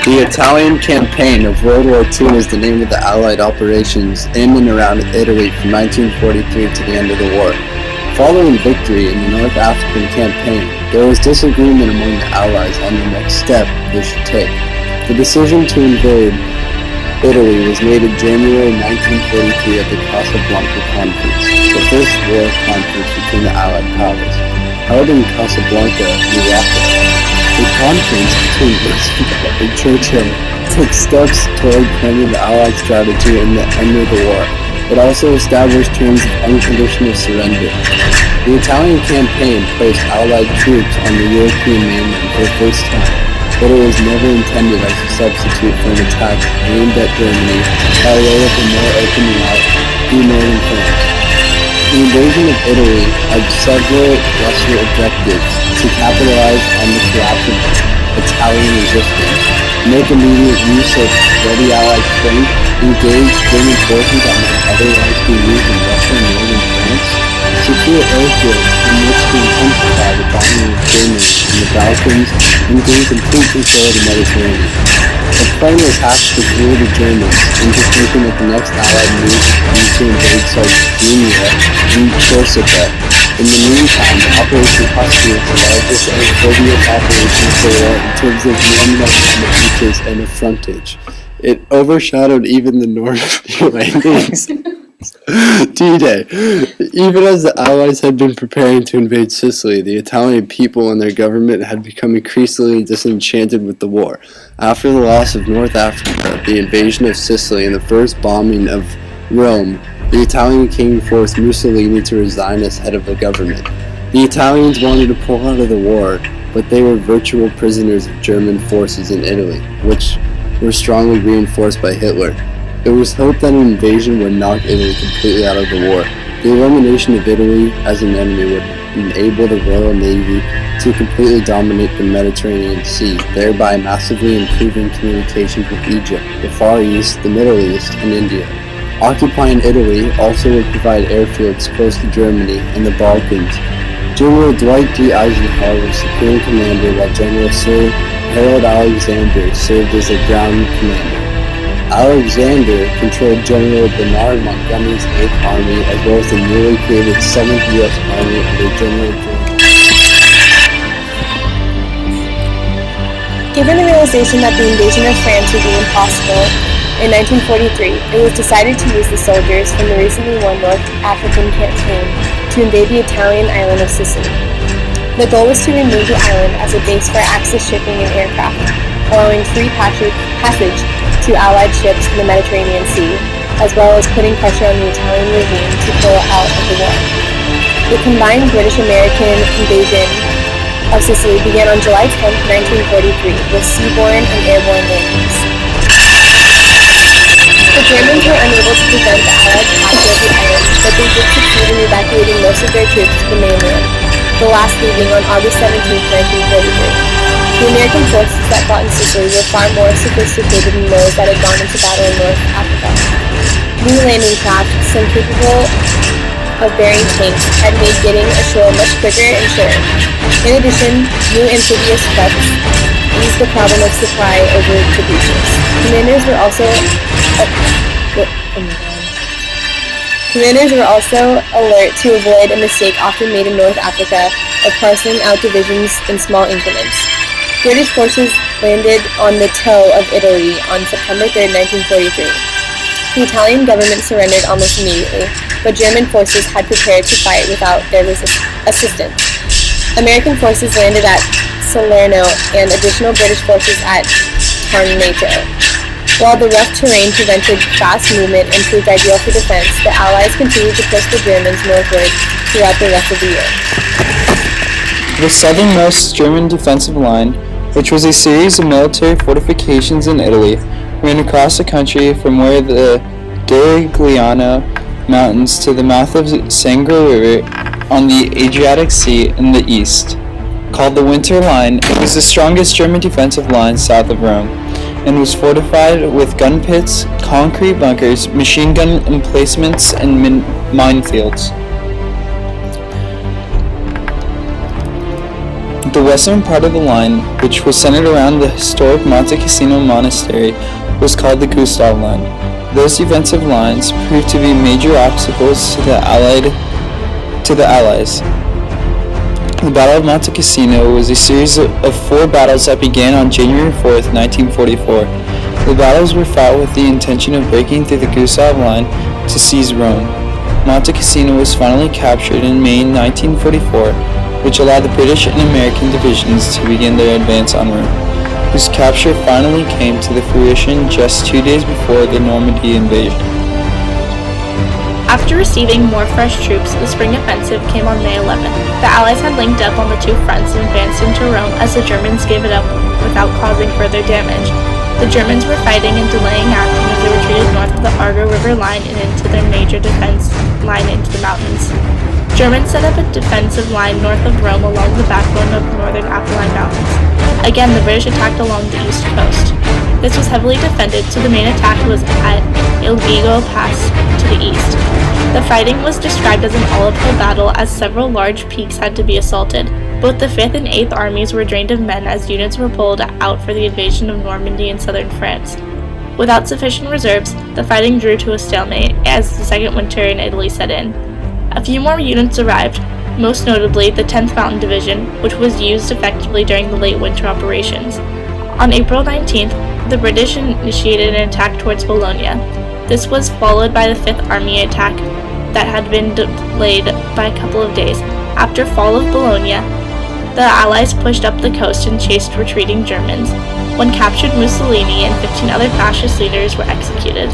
The Italian Campaign of World War II was the name of the Allied operations in and around Italy from 1943 to the end of the war. Following victory in the North African Campaign, there was disagreement among the Allies on the next step they should take. The decision to invade Italy was made in January 1943 at the Casablanca Conference, the first war conference between the Allied powers. Held in Casablanca, Morocco, the conference between Roosevelt and Churchill took steps toward planning the Allied strategy and the end of the war. It also established terms of unconditional surrender. The Italian campaign placed Allied troops on the European mainland for the first time, but it was never intended as a substitute for an attack aimed at Germany by way of a more open route through northern France. The invasion of Italy had several lesser objectives: to capitalize on the collapse of Italian resistance, make immediate use of ready Allied strength, engage German forces that might otherwise be used in Russia and northern France, secure airfields in which to intensify the bombing of Germany in the Balkans, and gain complete control of the Mediterranean. The plan was hatched to fool the Germans into thinking that the next Allied move would be to invade Sardinia and Corsica. In the meantime, Operation Husky was the largest amphibious operation of the war in terms of nominal features and of frontage. It overshadowed even the North Atlantic D-Day. Even as the Allies had been preparing to invade Sicily, the Italian people and their government had become increasingly disenchanted with the war. After the loss of North Africa, the invasion of Sicily, and the first bombing of Rome, the Italian king forced Mussolini to resign as head of the government. The Italians wanted to pull out of the war, but they were virtual prisoners of German forces in Italy, which were strongly reinforced by Hitler. It was hoped that an invasion would knock Italy completely out of the war. The elimination of Italy as an enemy would enable the Royal Navy to completely dominate the Mediterranean Sea, thereby massively improving communications with Egypt, the Far East, the Middle East, and India. Occupying Italy also would provide airfields close to Germany and the Balkans. General Dwight D. Eisenhower was Supreme Commander, while General Sir Harold Alexander served as a ground commander. Alexander controlled General Bernard Montgomery's 8th Army, as well as the newly created 7th U.S. Army under General George. Given the realization that the invasion of France would be impossible, in 1943, it was decided to use the soldiers from the recently won North African campaign to invade the Italian island of Sicily. The goal was to remove the island as a base for Axis shipping and aircraft, allowing free passage to Allied ships in the Mediterranean Sea, as well as putting pressure on the Italian regime to pull out of the war. The combined British-American invasion of Sicily began on July 10, 1943, with seaborne and airborne landings. The Germans were unable to prevent the Allied capture of the island, but they did succeed in evacuating most of their troops to the mainland, the last leaving on August 17, 1943. The American forces that fought in Sicily were far more sophisticated than those that had gone into battle in North Africa. New landing craft, some capable of bearing tanks, had made getting ashore much quicker and surer. In addition, new amphibious threats eased the problem of supply over to breaches. Commanders were also alert to avoid a mistake often made in North Africa of parceling out divisions in small increments. British forces landed on the toe of Italy on September 3, 1943. The Italian government surrendered almost immediately, but German forces had prepared to fight without their assistance. American forces landed at Salerno and additional British forces at Tarnato. While the rough terrain prevented fast movement and proved ideal for defense, the Allies continued to push the Germans northward throughout the rest of the year. The southernmost German defensive line, which was a series of military fortifications in Italy, ran across the country from where the Garigliano Mountains to the mouth of Sangro River on the Adriatic Sea in the east. Called the Winter Line, it was the strongest German defensive line south of Rome, and was fortified with gun pits, concrete bunkers, machine gun emplacements, and minefields. The western part of the line, which was centered around the historic Monte Cassino Monastery, was called the Gustav Line. Those defensive lines proved to be major obstacles to the Allies. The Battle of Monte Cassino was a series of 4 battles that began on January 4th, 1944. The battles were fought with the intention of breaking through the Gustav Line to seize Rome. Monte Cassino was finally captured in May 1944, which allowed the British and American divisions to begin their advance on Rome, whose capture finally came to the fruition just 2 days before the Normandy invasion. After receiving more fresh troops, the spring offensive came on May 11th. The Allies had linked up on the 2 fronts and advanced into Rome as the Germans gave it up without causing further damage. The Germans were fighting and delaying action as they retreated north of the Argo River line and into their major defense line into the mountains. Germans set up a defensive line north of Rome along the backbone of the northern Apennine Mountains. Again, the British attacked along the east coast. This was heavily defended, so the main attack was at Il Vigo Pass to the east. The fighting was described as an all-uphill battle as several large peaks had to be assaulted. Both the 5th and 8th armies were drained of men as units were pulled out for the invasion of Normandy and southern France. Without sufficient reserves, the fighting drew to a stalemate as the second winter in Italy set in. A few more units arrived, most notably the 10th Mountain Division, which was used effectively during the late winter operations. On April 19th, the British initiated an attack towards Bologna. This was followed by the 5th Army attack that had been delayed by a couple of days. After fall of Bologna, the Allies pushed up the coast and chased retreating Germans. When captured, Mussolini and 15 other fascist leaders were executed.